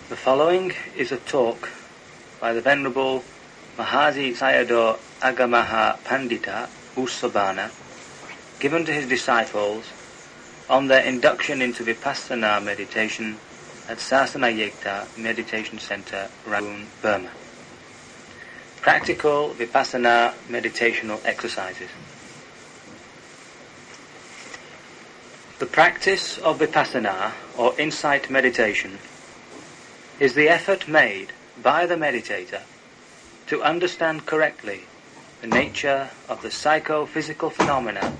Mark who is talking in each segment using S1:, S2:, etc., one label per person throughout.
S1: The following is a talk by the Venerable Mahasi Sayadaw Agamaha Pandita Usabana, given to his disciples on their induction into Vipassana meditation at Sasana Yekta Meditation Center, Rangoon, Burma. Practical Vipassana meditational exercises. The practice of Vipassana, or insight meditation, is the effort made by the meditator to understand correctly the nature of the psycho-physical phenomena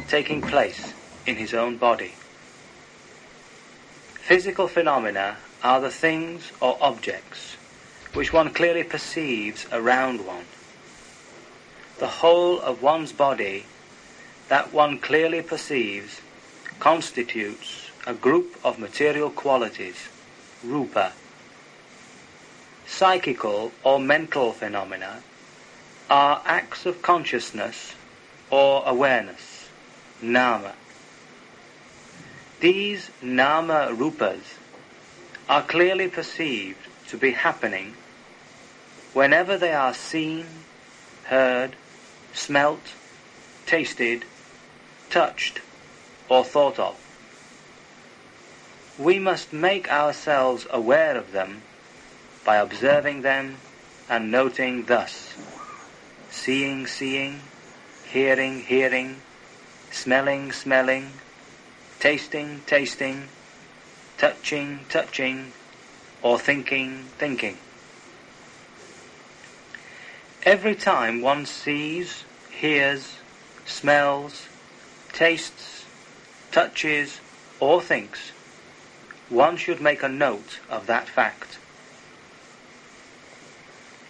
S1: taking place in his own body. Physical phenomena are the things or objects which one clearly perceives around one. The whole of one's body that one clearly perceives constitutes a group of material qualities, rupa. Psychical or mental phenomena are acts of consciousness or awareness, nama. These nama rupas are clearly perceived to be happening whenever they are seen, heard, smelt, tasted, touched, or thought of. We must make ourselves aware of them by observing them and noting thus: seeing, seeing, hearing, hearing, smelling, smelling, tasting, tasting, touching, touching, or thinking, thinking. Every time one sees, hears, smells, tastes, touches, or thinks, one should make a note of that fact.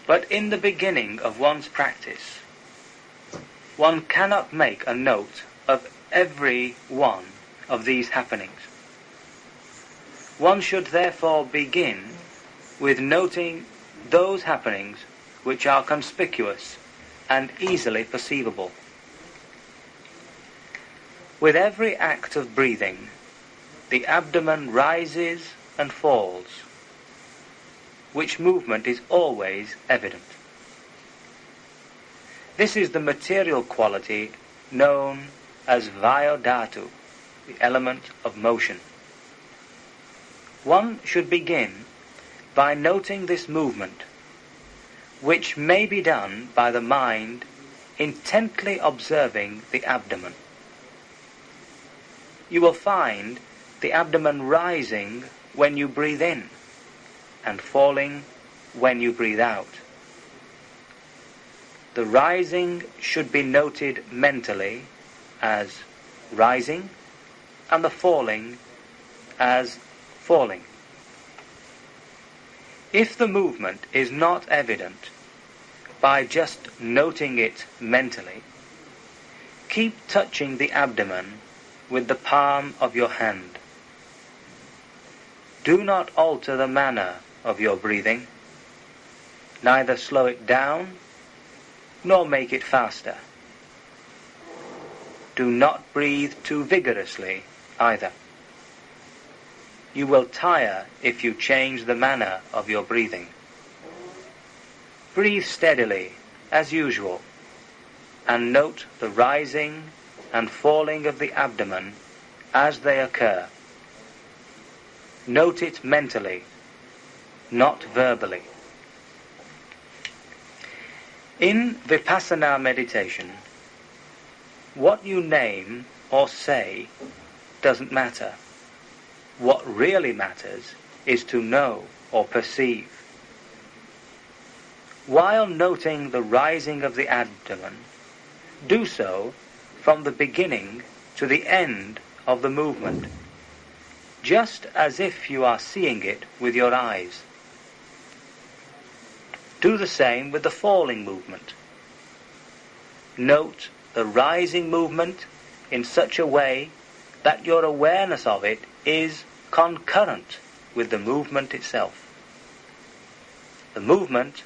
S1: But in the beginning of one's practice, one cannot make a note of every one of these happenings. One should therefore begin with noting those happenings which are conspicuous and easily perceivable. With every act of breathing, the abdomen rises and falls, which movement is always evident. This is the material quality known as Vayodhatu, the element of motion. One should begin by noting this movement, which may be done by the mind intently observing the abdomen. You will find the abdomen rising when you breathe in and falling when you breathe out. The rising should be noted mentally as rising, and the falling as falling. If the movement is not evident by just noting it mentally, keep touching the abdomen with the palm of your hand. Do not alter the manner of your breathing, neither slow it down nor make it faster. Do not breathe too vigorously either. You will tire if you change the manner of your breathing. Breathe steadily as usual and note the rising and falling of the abdomen as they occur. Note it mentally, not verbally. In Vipassana meditation, what you name or say doesn't matter. What really matters is to know or perceive. While noting the rising of the abdomen, do so from the beginning to the end of the movement, just as if you are seeing it with your eyes. Do the same with the falling movement. Note the rising movement in such a way that your awareness of it is concurrent with the movement itself. The movement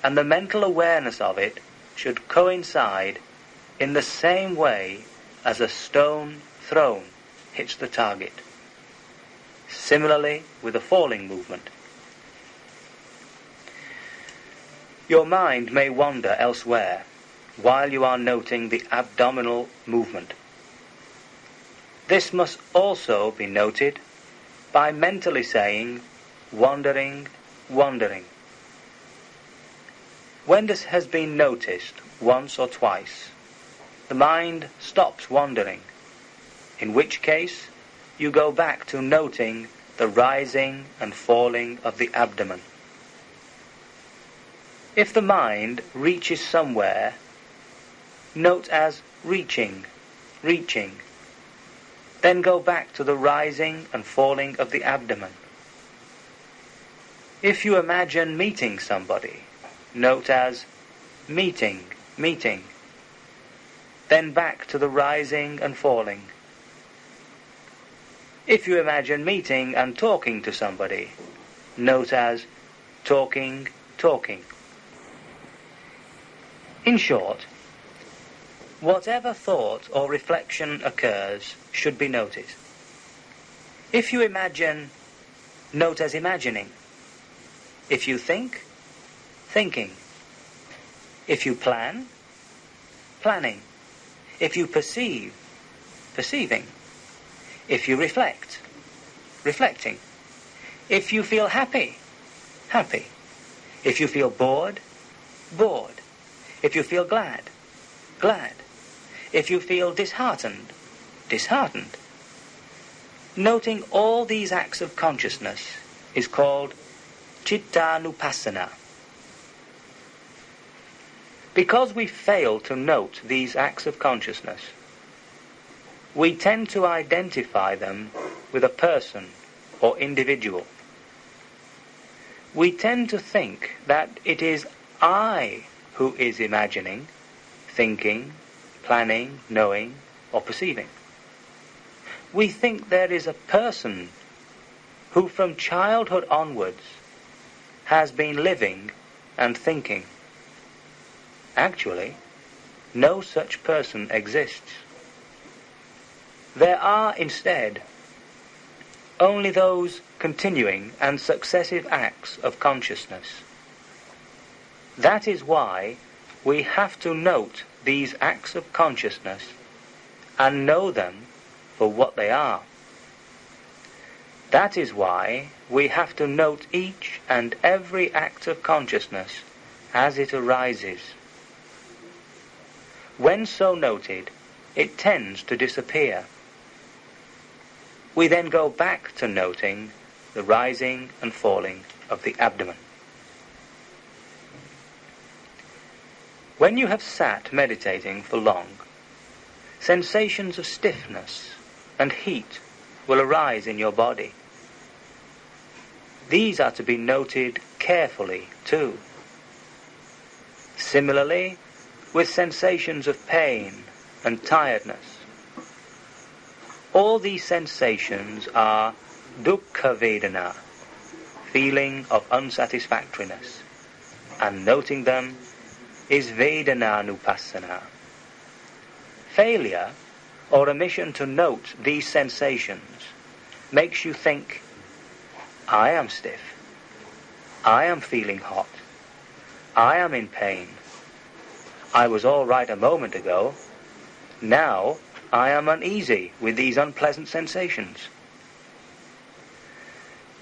S1: and the mental awareness of it should coincide in the same way as a stone thrown hits the target. Similarly with the falling movement. Your mind may wander elsewhere while you are noting the abdominal movement. This must also be noted by mentally saying, wandering, wandering. When this has been noticed once or twice, the mind stops wandering, in which case you go back to noting the rising and falling of the abdomen. If the mind reaches somewhere, note as reaching, reaching. Then go back to the rising and falling of the abdomen. If you imagine meeting somebody, note as meeting, meeting. Then back to the rising and falling. If you imagine meeting and talking to somebody, note as talking, talking. In short, whatever thought or reflection occurs should be noted. If you imagine, note as imagining. If you think, thinking. If you plan, planning. If you perceive, perceiving. If you reflect, reflecting. If you feel happy, happy. If you feel bored, bored. If you feel glad, glad. If you feel disheartened, disheartened. Noting all these acts of consciousness is called Cittanupassana. Because we fail to note these acts of consciousness, we tend to identify them with a person or individual. We tend to think that it is I who is imagining, thinking, planning, knowing, or perceiving. We think there is a person who from childhood onwards has been living and thinking. Actually, no such person exists. There are instead only those continuing and successive acts of consciousness. That is why we have to note these acts of consciousness and know them for what they are. That is why we have to note each and every act of consciousness as it arises. When so noted, it tends to disappear. We then go back to noting the rising and falling of the abdomen. When you have sat meditating for long, sensations of stiffness and heat will arise in your body. These are to be noted carefully too. Similarly, with sensations of pain and tiredness. All these sensations are dukkha vedana, feeling of unsatisfactoriness, and noting them is vedananupassana. Failure or omission to note these sensations makes you think, I am stiff, I am feeling hot, I am in pain, I was all right a moment ago, now I am uneasy with these unpleasant sensations.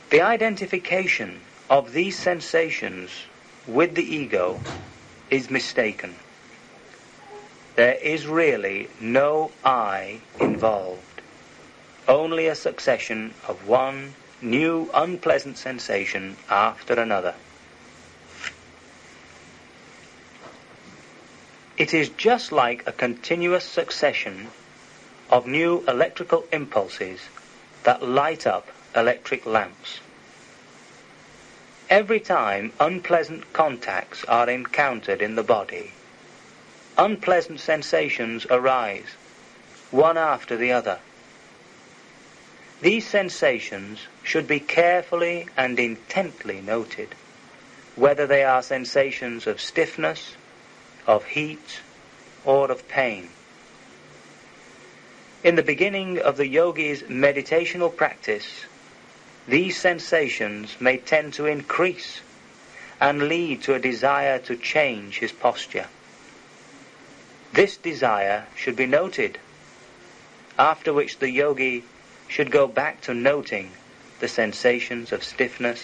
S1: The identification of these sensations with the ego is mistaken. There is really no I involved, only a succession of one new unpleasant sensation after another. It is just like a continuous succession of new electrical impulses that light up electric lamps. Every time unpleasant contacts are encountered in the body, unpleasant sensations arise, one after the other. These sensations should be carefully and intently noted, whether they are sensations of stiffness, of heat, or of pain. In the beginning of the yogi's meditational practice, these sensations may tend to increase and lead to a desire to change his posture. This desire should be noted, after which the yogi should go back to noting the sensations of stiffness,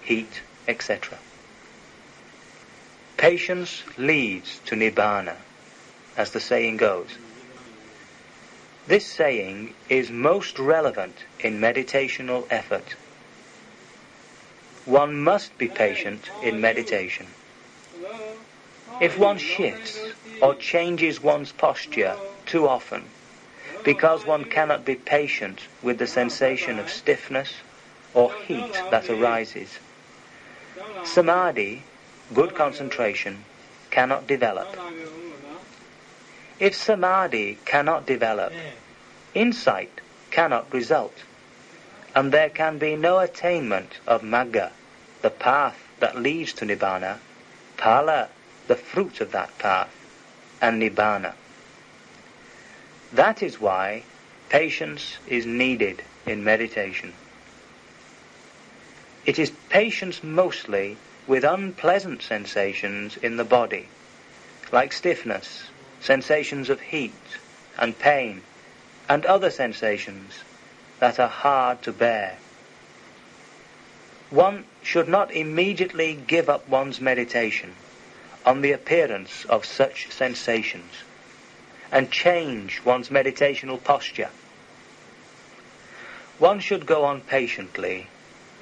S1: heat, etc. Patience leads to nibbana, as the saying goes. This saying is most relevant in meditational effort. One must be patient in meditation. If one shifts or changes one's posture too often, because one cannot be patient with the sensation of stiffness or heat that arises, samadhi, good concentration, cannot develop. If samadhi cannot develop, insight cannot result, and there can be no attainment of magga, the path that leads to nibbana, phala, the fruit of that path, and nibbana. That is why patience is needed in meditation. It is patience mostly with unpleasant sensations in the body, like stiffness, sensations of heat and pain, and other sensations that are hard to bear. One should not immediately give up one's meditation on the appearance of such sensations and change one's meditational posture. One should go on patiently,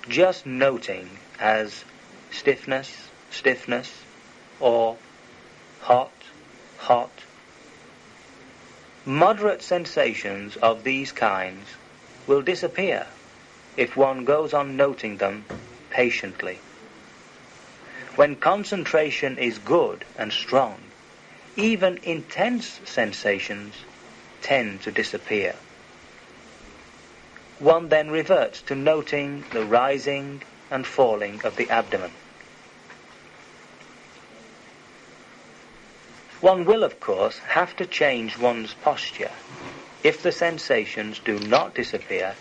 S1: just noting as stiffness, stiffness, or hot, hot. Moderate sensations of these kinds will disappear if one goes on noting them patiently. When concentration is good and strong, even intense sensations tend to disappear. One then reverts to noting the rising and falling of the abdomen. One will, of course, have to change one's posture if the sensations do not disappear,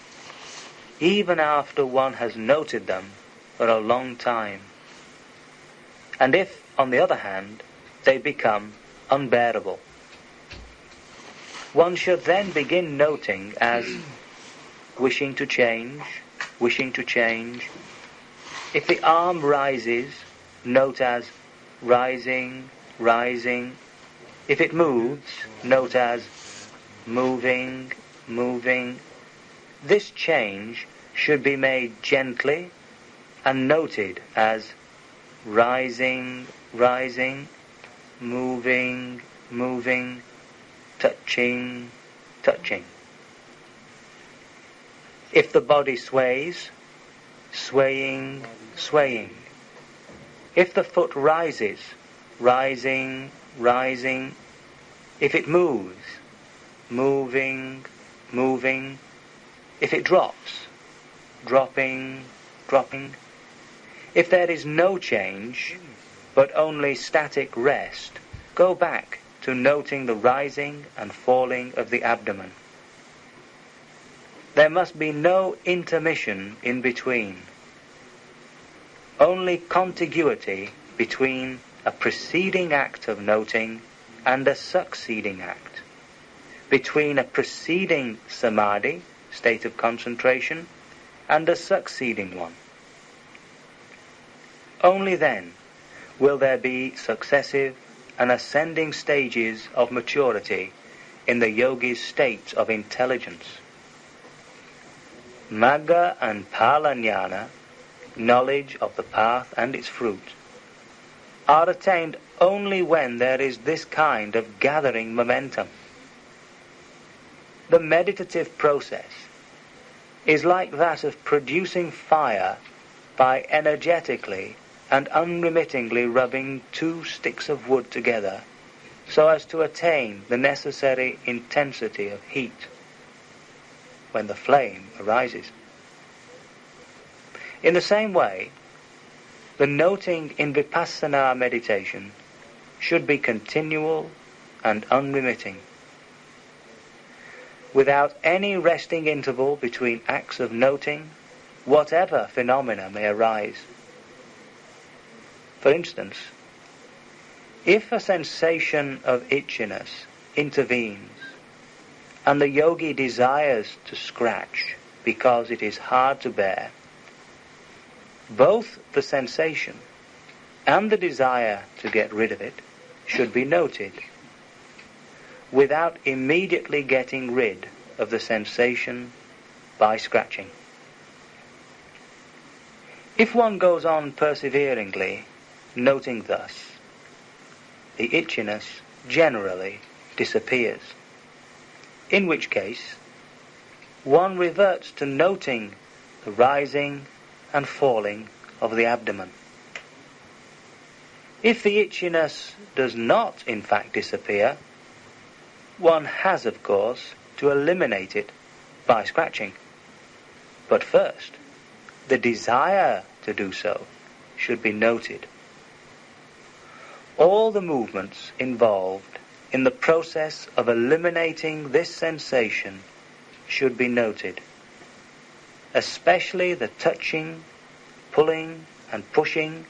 S1: even after one has noted them for a long time. And if, on the other hand, they become unbearable, one should then begin noting as wishing to change, wishing to change. If the arm rises, note as rising, rising. If it moves, note as moving, moving. This change should be made gently and noted as rising, rising, moving, moving, touching, touching. If the body sways, swaying, swaying. If the foot rises, rising, rising. If it moves, moving, moving. If it drops, dropping, dropping. If there is no change, but only static rest, go back to noting the rising and falling of the abdomen. There must be no intermission in between. Only contiguity between a preceding act of noting and a succeeding act, between a preceding samadhi, state of concentration, and a succeeding one. Only then will there be successive and ascending stages of maturity in the yogi's state of intelligence. Magga and Phala Jnana, knowledge of the path and its fruit, are attained only when there is this kind of gathering momentum. The meditative process is like that of producing fire by energetically and unremittingly rubbing two sticks of wood together so as to attain the necessary intensity of heat when the flame arises. In the same way, the noting in Vipassana meditation should be continual and unremitting, without any resting interval between acts of noting, whatever phenomena may arise. For instance, if a sensation of itchiness intervenes and the yogi desires to scratch because it is hard to bear, both the sensation and the desire to get rid of it should be noted, without immediately getting rid of the sensation by scratching. If one goes on perseveringly noting thus, the itchiness generally disappears, in which case one reverts to noting the rising and falling of the abdomen. If the itchiness does not in fact disappear, one has, of course, to eliminate it by scratching. But first, the desire to do so should be noted. All the movements involved in the process of eliminating this sensation should be noted, especially the touching, pulling and pushing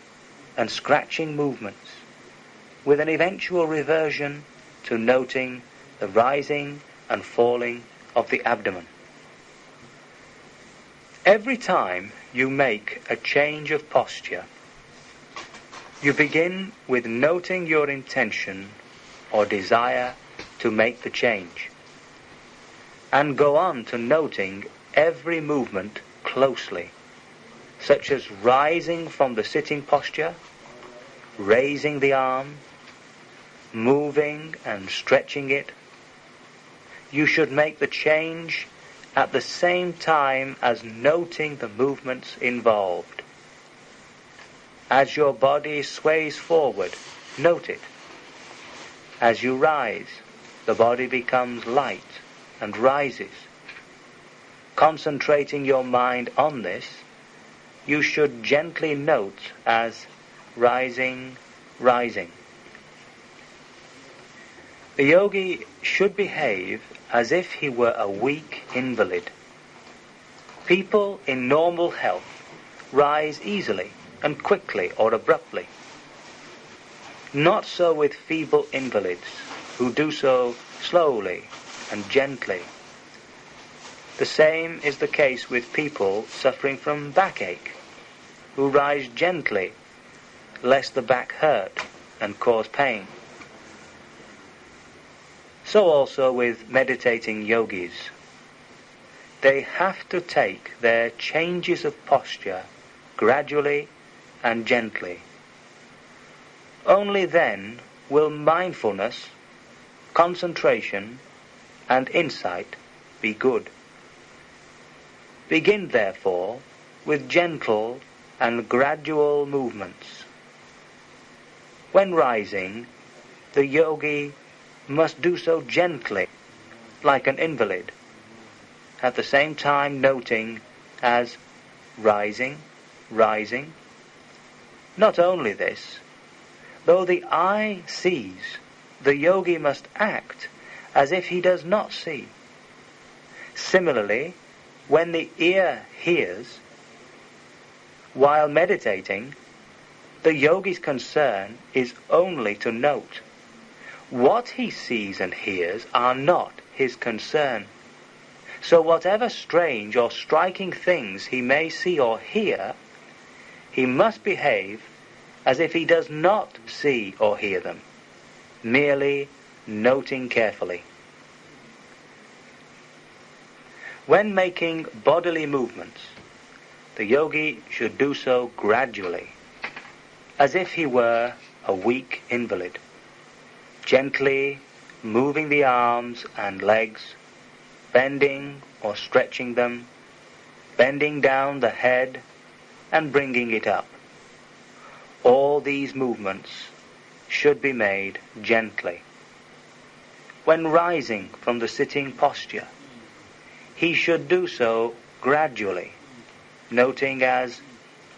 S1: and scratching movements, with an eventual reversion to noting the rising and falling of the abdomen. Every time you make a change of posture, you begin with noting your intention or desire to make the change, and go on to noting every movement closely, such as rising from the sitting posture, raising the arm, moving and stretching it. You should make the change at the same time as noting the movements involved. As your body sways forward, note it. As you rise, the body becomes light and rises. Concentrating your mind on this, you should gently note as rising, rising. The yogi should behave as if he were a weak invalid. People in normal health rise easily and quickly or abruptly. Not so with feeble invalids, who do so slowly and gently. The same is the case with people suffering from backache, who rise gently, lest the back hurt and cause pain. So also with meditating yogis. They have to take their changes of posture gradually and gently. Only then will mindfulness, concentration, and insight be good. Begin, therefore, with gentle and gradual movements. When rising, the yogi must do so gently, like an invalid, at the same time noting as rising, rising. Not only this, though the eye sees, the yogi must act as if he does not see. Similarly, when the ear hears, while meditating, the yogi's concern is only to note. What he sees and hears are not his concern. So whatever strange or striking things he may see or hear, he must behave as if he does not see or hear them, merely noting carefully. When making bodily movements, the yogi should do so gradually, as if he were a weak invalid, gently moving the arms and legs, bending or stretching them, bending down the head and bringing it up. All these movements should be made gently. When rising from the sitting posture, he should do so gradually, noting as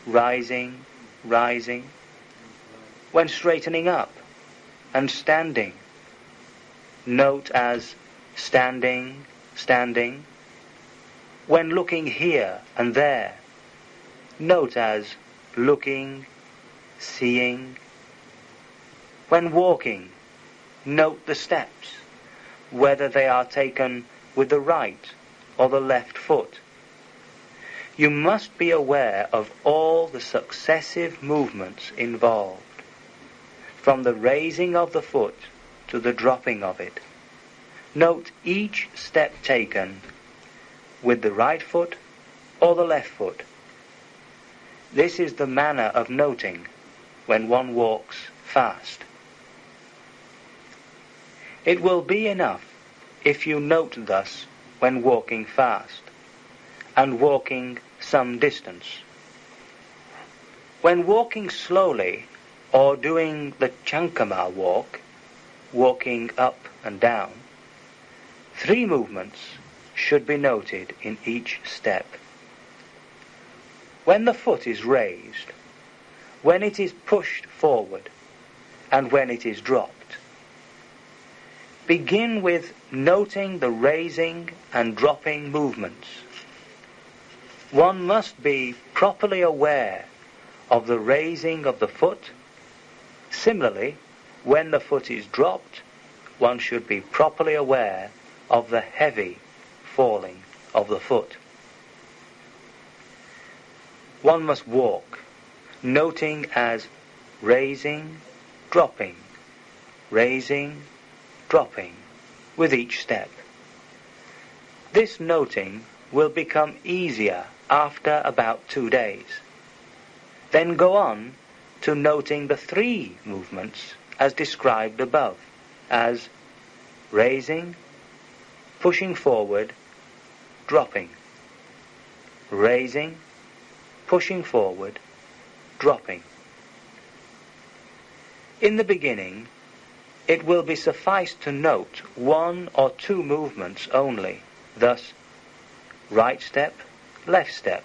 S1: rising, rising. When straightening up and standing, note as standing, standing. When looking here and there, note as looking, seeing. When walking, note the steps, whether they are taken with the right or the left foot. You must be aware of all the successive movements involved, from the raising of the foot to the dropping of it. Note each step taken with the right foot or the left foot. This is the manner of noting when one walks fast. It will be enough if you note thus when walking fast and walking some distance. When walking slowly or doing the Chankama walk, walking up and down, 3 movements should be noted in each step. When the foot is raised, when it is pushed forward, and when it is dropped. Begin with noting the raising and dropping movements. One must be properly aware of the raising of the foot. Similarly, when the foot is dropped, one should be properly aware of the heavy falling of the foot. One must walk, noting as raising, dropping, dropping with each step. This noting will become easier after about 2 days. Then go on to noting the 3 movements as described above, as raising, pushing forward, dropping, raising, pushing forward, dropping. In the beginning, it will be suffice to note 1 or 2 movements only, thus right step, left step,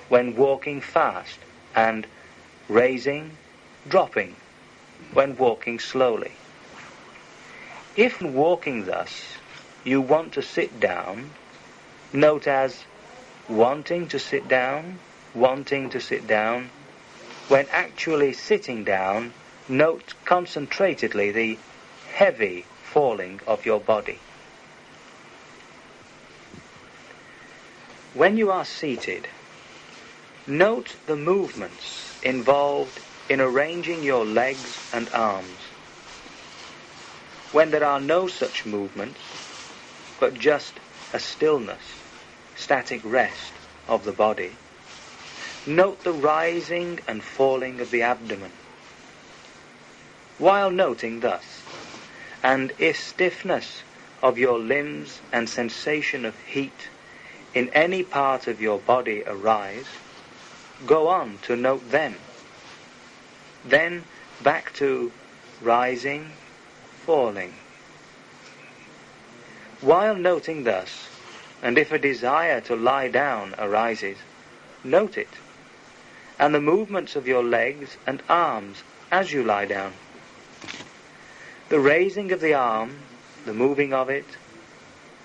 S1: when walking fast, and raising, dropping, when walking slowly. If walking thus, you want to sit down, note as wanting to sit down, wanting to sit down. When actually sitting down, note concentratedly the heavy falling of your body. When you are seated, note the movements involved in arranging your legs and arms. When there are no such movements, but just a stillness, static rest of the body, note the rising and falling of the abdomen. While noting thus, and if stiffness of your limbs and sensation of heat in any part of your body arise, go on to note them. Then back to rising, falling. While noting thus, and if a desire to lie down arises, note it, and the movements of your legs and arms as you lie down. The raising of the arm, the moving of it,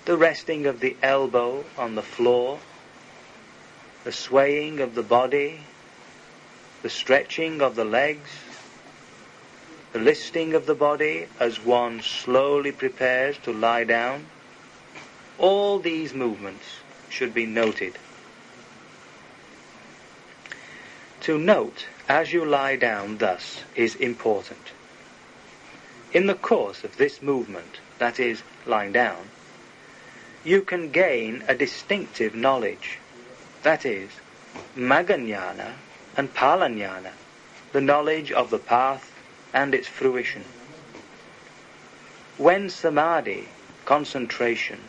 S1: the resting of the elbow on the floor, the swaying of the body, the stretching of the legs, the listing of the body as one slowly prepares to lie down, all these movements should be noted. To note as you lie down thus is important. In the course of this movement, that is, lying down, you can gain a distinctive knowledge, that is, Maggaññāna and Phalāññāna, the knowledge of the path and its fruition. When samadhi, concentration,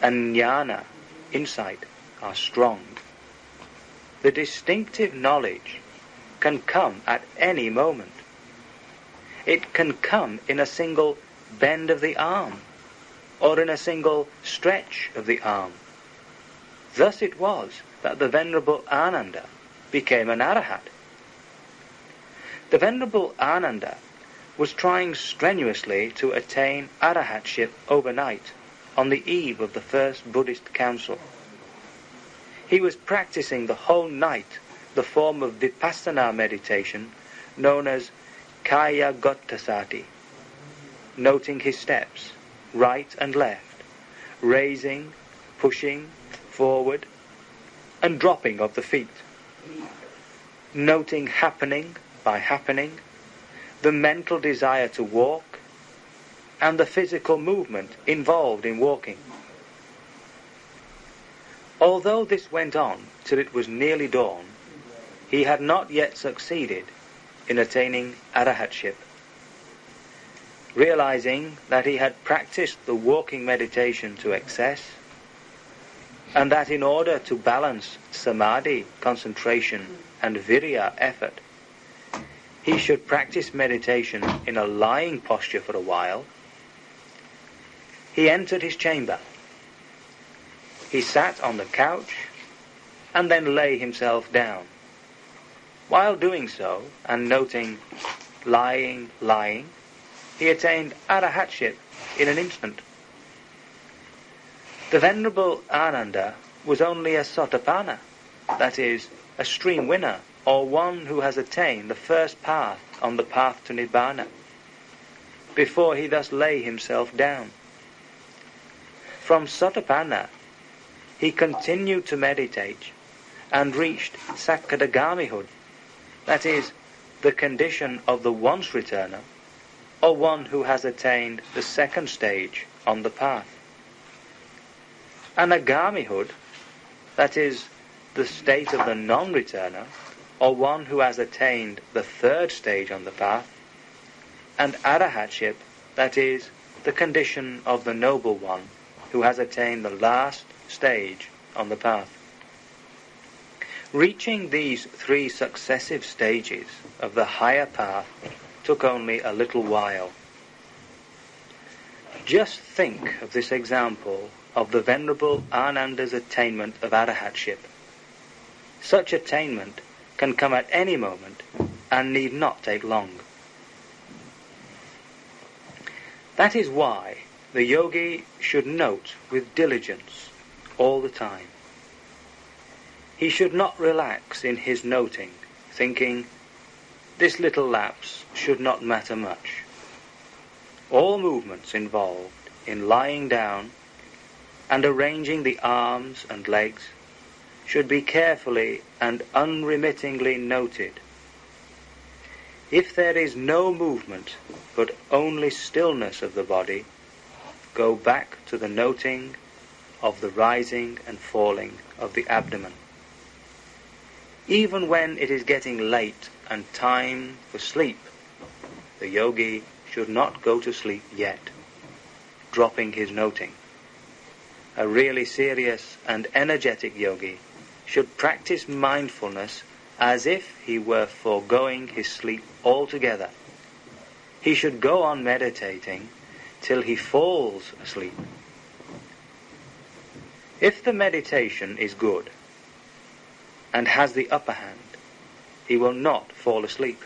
S1: and jnana, insight, are strong, the distinctive knowledge can come at any moment. It can come in a single bend of the arm, or in a single stretch of the arm. Thus it was that the Venerable Ananda became an Arahat. The Venerable Ananda was trying strenuously to attain Arahatship overnight on the eve of the first Buddhist council. He was practicing the whole night the form of Vipassana meditation known as Kaya Gottasati, noting his steps, right and left, raising, pushing, forward, and dropping of the feet, noting happening by happening, the mental desire to walk, and the physical movement involved in walking. Although this went on till it was nearly dawn, he had not yet succeeded in attaining arahatship. Realizing that he had practiced the walking meditation to excess, and that in order to balance samadhi, concentration, and virya, effort, he should practice meditation in a lying posture for a while, he entered his chamber. He sat on the couch and then lay himself down. While doing so, and noting lying, he attained arahatship in an instant. The Venerable Ananda was only a Satipatthana, that is, a stream winner, or one who has attained the first path on the path to Nibbana, before he thus lay himself down. From Satipatthana, he continued to meditate and reached Sakadagamihud, that is, the condition of the once-returner, or one who has attained the second stage on the path. Anagamihud, that is, the state of the non-returner, or one who has attained the third stage on the path, and arahatship, that is, the condition of the noble one, who has attained the last stage on the path. Reaching these three successive stages of the higher path took only a little while. Just think of this example of the Venerable Ananda's attainment of arahatship. Such attainment can come at any moment and need not take long. That is why the yogi should note with diligence all the time. He should not relax in his noting, thinking, this little lapse should not matter much. All movements involved in lying down and arranging the arms and legs should be carefully and unremittingly noted. If there is no movement but only stillness of the body, go back to the noting of the rising and falling of the abdomen. Even when it is getting late and time for sleep, the yogi should not go to sleep yet, dropping his noting. A really serious and energetic yogi should practice mindfulness as if he were foregoing his sleep altogether. He should go on meditating till he falls asleep. If the meditation is good and has the upper hand, he will not fall asleep.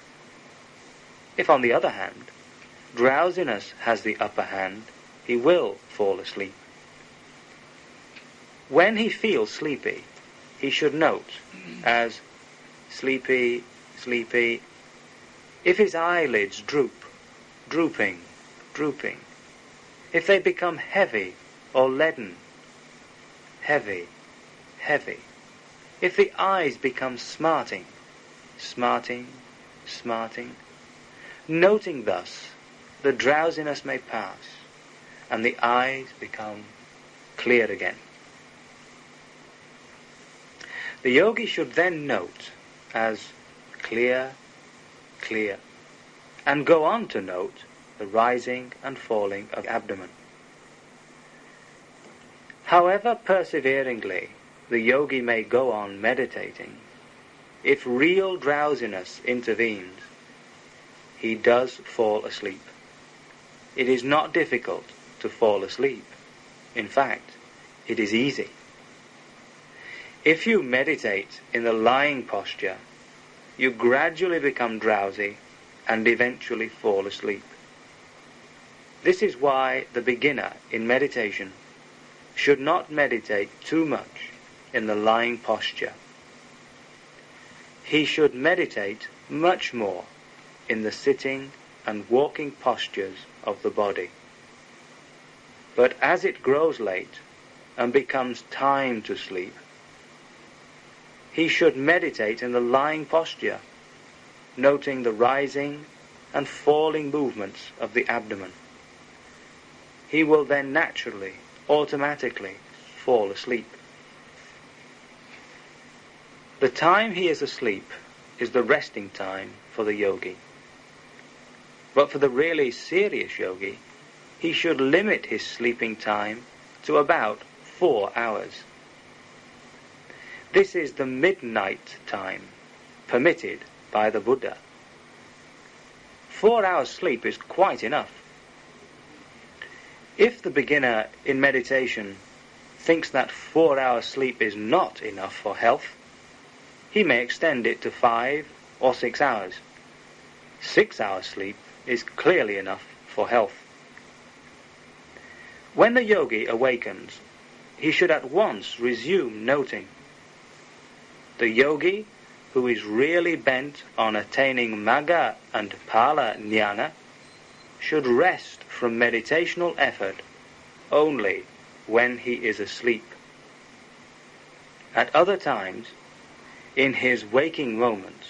S1: If, on the other hand, drowsiness has the upper hand, he will fall asleep. When he feels sleepy, he should note as sleepy, sleepy. If his eyelids droop, drooping, drooping. If they become heavy or leaden, heavy, heavy. If the eyes become smarting, smarting, smarting. Noting thus, the drowsiness may pass, and the eyes become clear again. The yogi should then note as clear, clear, and go on to note the rising and falling of the abdomen. However perseveringly the yogi may go on meditating, if real drowsiness intervenes, he does fall asleep. It is not difficult to fall asleep. In fact, it is easy. If you meditate in the lying posture, you gradually become drowsy and eventually fall asleep. This is why the beginner in meditation should not meditate too much in the lying posture. He should meditate much more in the sitting and walking postures of the body. But as it grows late and becomes time to sleep, he should meditate in the lying posture, noting the rising and falling movements of the abdomen. He will then naturally, automatically fall asleep. The time he is asleep is the resting time for the yogi. But for the really serious yogi, he should limit his sleeping time to about 4 hours. This is the midnight time permitted by the Buddha. 4 hours sleep is quite enough. If the beginner in meditation thinks that 4 hours sleep is not enough for health, he may extend it to 5 or 6 hours. 6 hours sleep is clearly enough for health. When the yogi awakens, he should at once resume noting. The yogi who is really bent on attaining Magga and Phala Jnana should rest from meditational effort only when he is asleep. At other times, in his waking moments,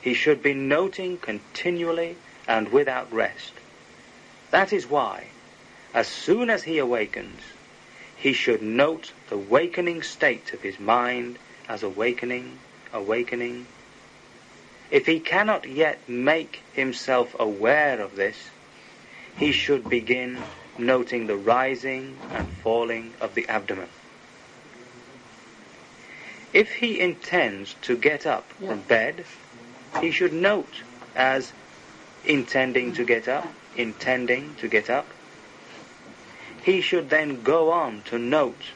S1: he should be noting continually and without rest. That is why, as soon as he awakens, he should note the wakening state of his mind as awakening. If he cannot yet make himself aware of this, he should begin noting the rising and falling of the abdomen. If he intends to get up from bed, he should note as intending to get up. He should then go on to note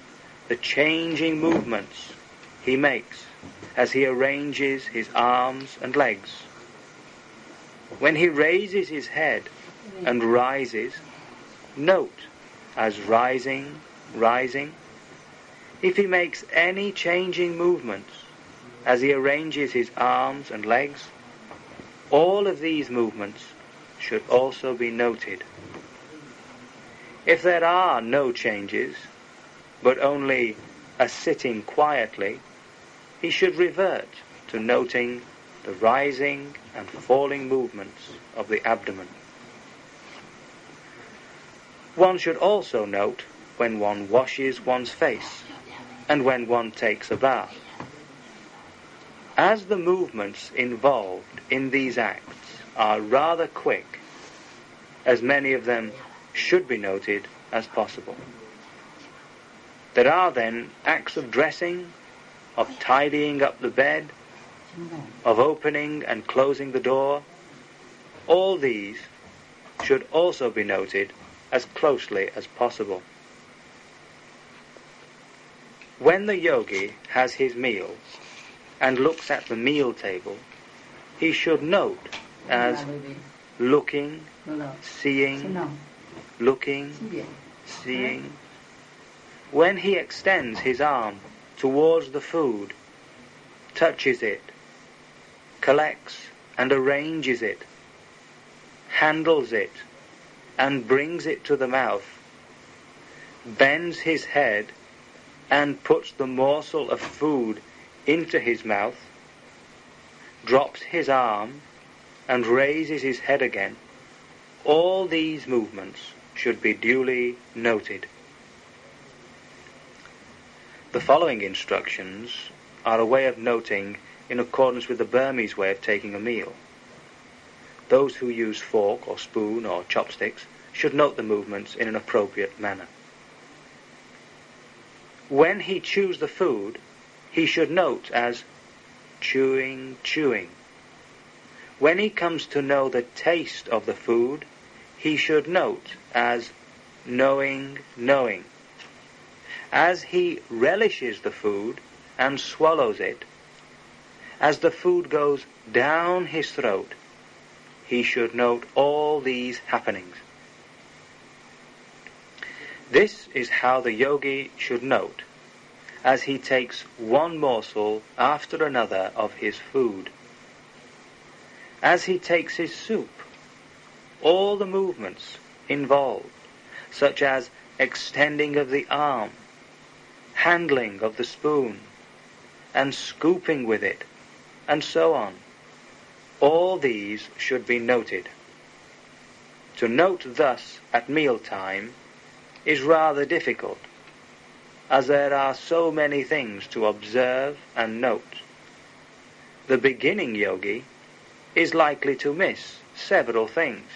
S1: the changing movements he makes as he arranges his arms and legs. When he raises his head and rises, note as rising. If he makes any changing movements as he arranges his arms and legs, all of these movements should also be noted. If there are no changes, but only a sitting quietly, he should revert to noting the rising and falling movements of the abdomen. One should also note when one washes one's face and when one takes a bath. As the movements involved in these acts are rather quick, as many of them should be noted as possible. There are then acts of dressing, of tidying up the bed, of opening and closing the door. All these should also be noted as closely as possible. When the yogi has his meals and looks at the meal table, he should note as looking, seeing, looking, seeing. When he extends his arm towards the food, touches it, collects and arranges it, handles it, and brings it to the mouth, bends his head and puts the morsel of food into his mouth, drops his arm and raises his head again, all these movements should be duly noted. The following instructions are a way of noting in accordance with the Burmese way of taking a meal. Those who use fork or spoon or chopsticks should note the movements in an appropriate manner. When he chews the food, he should note as chewing. When he comes to know the taste of the food, he should note as knowing. As he relishes the food and swallows it, as the food goes down his throat, he should note all these happenings. This is how the yogi should note as he takes one morsel after another of his food. as he takes his soup, all the movements involved, such as extending of the arm, handling of the spoon, and scooping with it, and so on, all these should be noted. To note thus at mealtime is rather difficult, as there are so many things to observe and note. The beginning yogi is likely to miss several things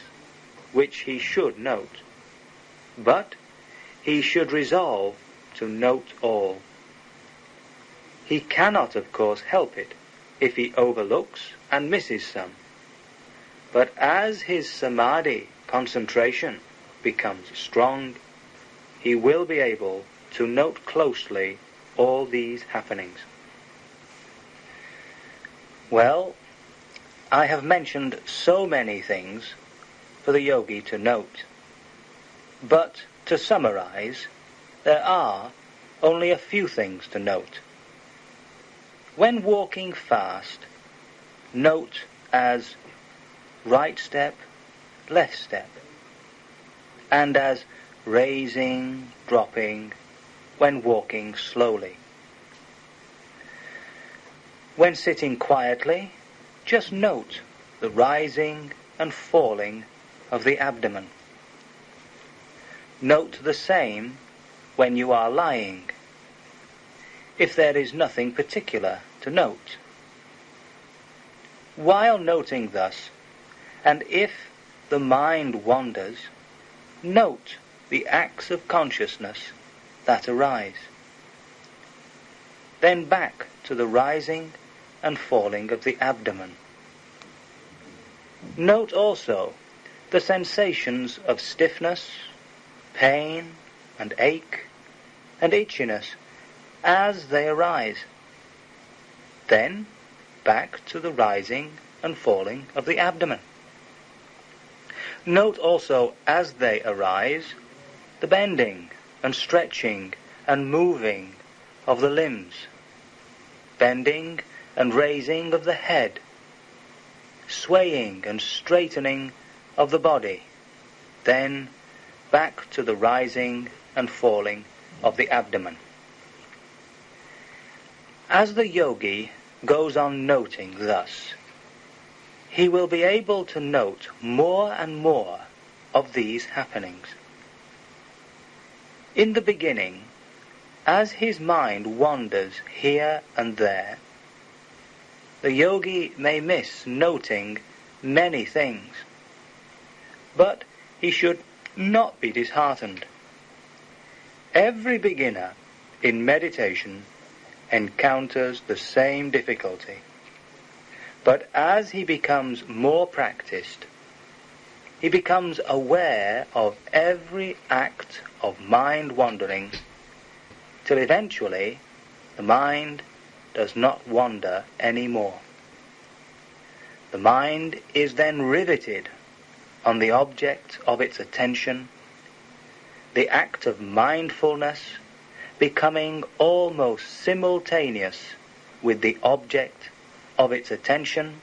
S1: which he should note, but he should resolve to note all. He cannot, of course, help it if he overlooks and misses some, but as his samadhi concentration becomes strong, he will be able to note closely all these happenings. Well, I have mentioned so many things for the yogi to note, but to summarize, there are only a few things to note. When walking fast, note as right step, left step, and as raising, dropping, when walking slowly. When sitting quietly, just note the rising and falling of the abdomen. Note the same when you are lying, if there is nothing particular to note. While noting thus, and if the mind wanders, note the acts of consciousness that arise. Then back to the rising and falling of the abdomen. Note also the sensations of stiffness, pain, and ache, and itchiness as they arise. Then back to the rising and falling of the abdomen. Note also as they arise the bending and stretching and moving of the limbs, bending and raising of the head, swaying and straightening of the body, then back to the rising and falling of the abdomen. As the yogi goes on noting thus, he will be able to note more and more of these happenings. In the beginning, as his mind wanders here and there, the yogi may miss noting many things, but he should not be disheartened. Every beginner in meditation encounters the same difficulty, but as he becomes more practiced, he becomes aware of every act of mind wandering, till eventually the mind does not wander any more. The mind is then riveted on the object of its attention, the act of mindfulness becoming almost simultaneous with the object of its attention,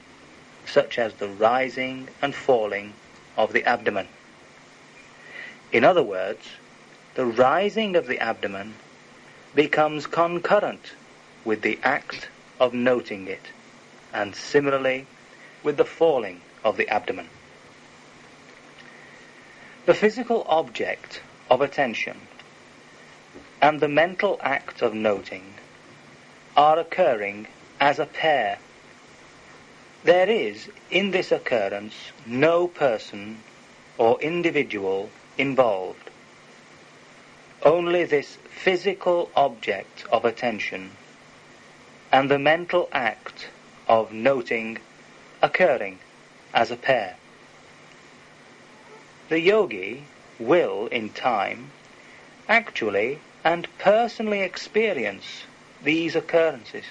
S1: such as the rising and falling of the abdomen. In other words, the rising of the abdomen becomes concurrent with the act of noting it, and similarly with the falling of the abdomen. The physical object of attention and the mental act of noting are occurring as a pair. There is in this occurrence no person or individual involved. Only this physical object of attention and the mental act of noting occurring as a pair. The yogi will, in time, actually and personally experience these occurrences.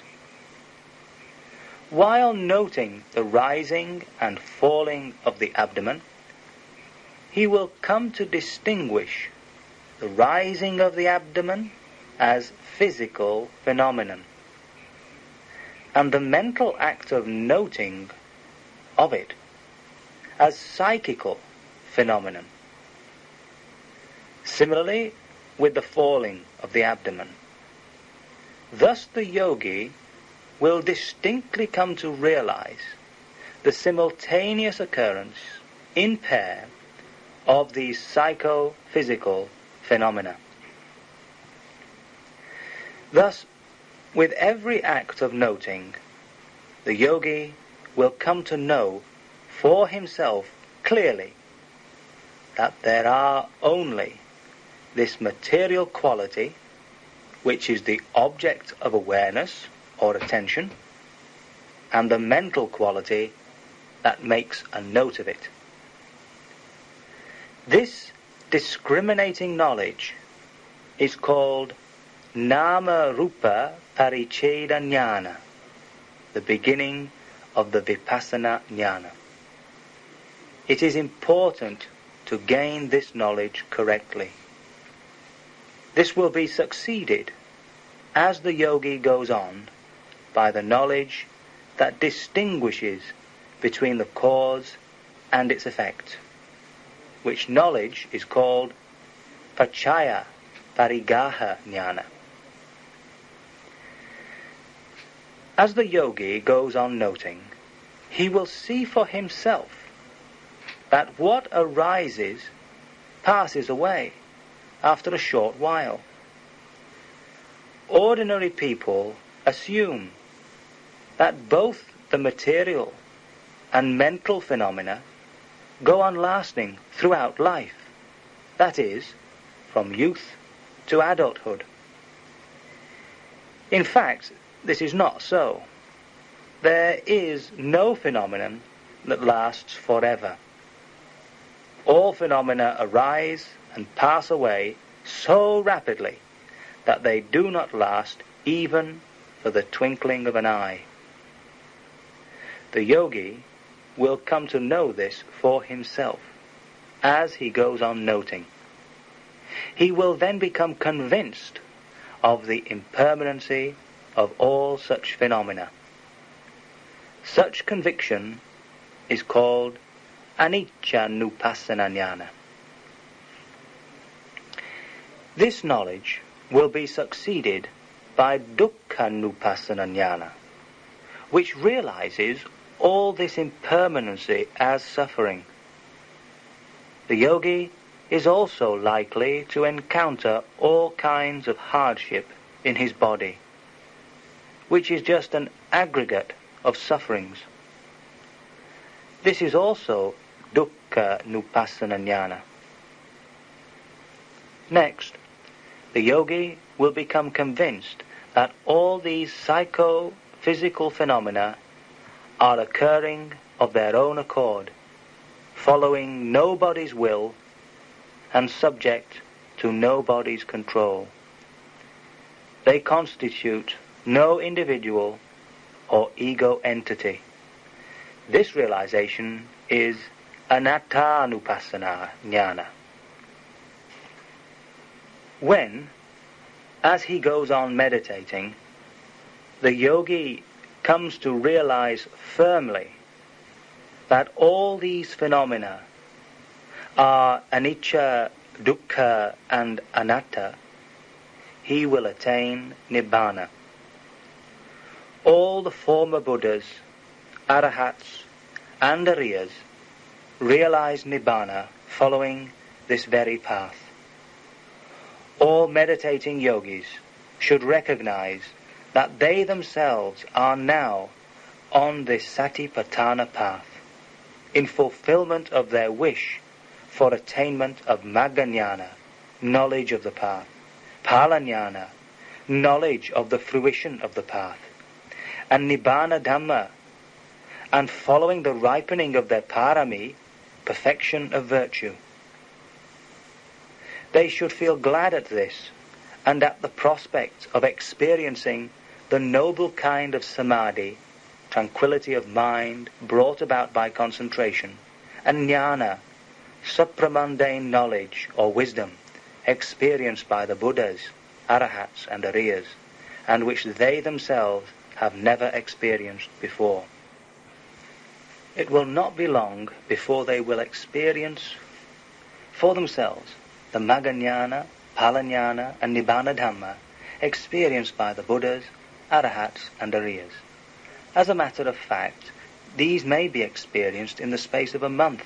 S1: While noting the rising and falling of the abdomen, he will come to distinguish the rising of the abdomen as physical phenomenon, and the mental act of noting of it as psychical phenomenon. Similarly, with the falling of the abdomen. Thus the yogi will distinctly come to realize the simultaneous occurrence in pair of these psychophysical phenomena. Thus, with every act of noting, the yogi will come to know for himself clearly that there are only this material quality, which is the object of awareness or attention, and the mental quality that makes a note of it. This discriminating knowledge is called Nama Rupa Paricheda Jnana, the beginning of the Vipassana Jnana. It is important to gain this knowledge correctly. This will be succeeded as the yogi goes on by the knowledge that distinguishes between the cause and its effect, which knowledge is called Pachaya Parigaha Jnana. As the yogi goes on noting, he will see for himself that what arises passes away after a short while. Ordinary people assume that both the material and mental phenomena go on lasting throughout life, that is, from youth to adulthood. In fact, this is not so. There is no phenomenon that lasts forever. All phenomena arise and pass away so rapidly that they do not last even for the twinkling of an eye. The yogi will come to know this for himself as he goes on noting. He will then become convinced of the impermanency of all such phenomena. Such conviction is called Anicca Nupassana Jnana. This knowledge will be succeeded by Dukkha Nupassana Jnana, which realizes all this impermanency as suffering. The yogi is also likely to encounter all kinds of hardship in his body, which is just an aggregate of sufferings. This is also Dukkha Nupassana Jnana. Next, the yogi will become convinced that all these psycho-physical phenomena are occurring of their own accord, following nobody's will and subject to nobody's control. They constitute no individual or ego entity. This realization is Anattanupassana Jnana. When, as he goes on meditating, the yogi comes to realize firmly that all these phenomena are anicca, dukkha, and anatta, he will attain nibbana. All the former Buddhas, Arahats, and Ariyas realize nibbana following this very path. All meditating yogis should recognize that they themselves are now on this Satipatthana path, in fulfillment of their wish for attainment of Magga-jnana, knowledge of the path, Phala-jnana, knowledge of the fruition of the path, and Nibbana Dhamma, and following the ripening of their parami, perfection of virtue. They should feel glad at this, and at the prospect of experiencing the noble kind of samadhi, tranquility of mind brought about by concentration, and jnana, supramundane knowledge or wisdom, experienced by the Buddhas, Arahats and Ariyas, and which they themselves have never experienced before. it will not be long before they will experience for themselves the Maggañāna, Phalajnāna and Nibbāna Dhamma experienced by the Buddhas, Arahats and Ariyas. As a matter of fact, these may be experienced in the space of a month,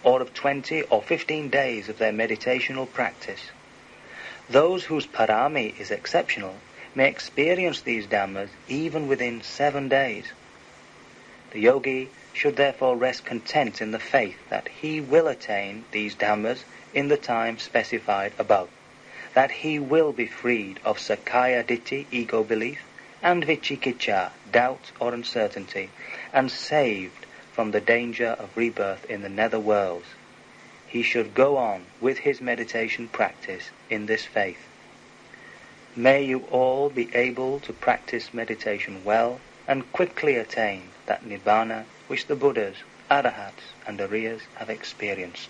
S1: or of 20 or 15 days of their meditational practice. Those whose parami is exceptional may experience these Dhammas even within 7 days. The yogi should therefore rest content in the faith that he will attain these Dhammas in the time specified above, that he will be freed of Sakkaya Ditthi, ego belief, and Vicikicca, doubt or uncertainty, and saved from the danger of rebirth in the nether worlds. He should go on with his meditation practice in this faith. May you all be able to practice meditation well and quickly attain that Nibbana which the Buddhas, Arahats and Ariyas have experienced.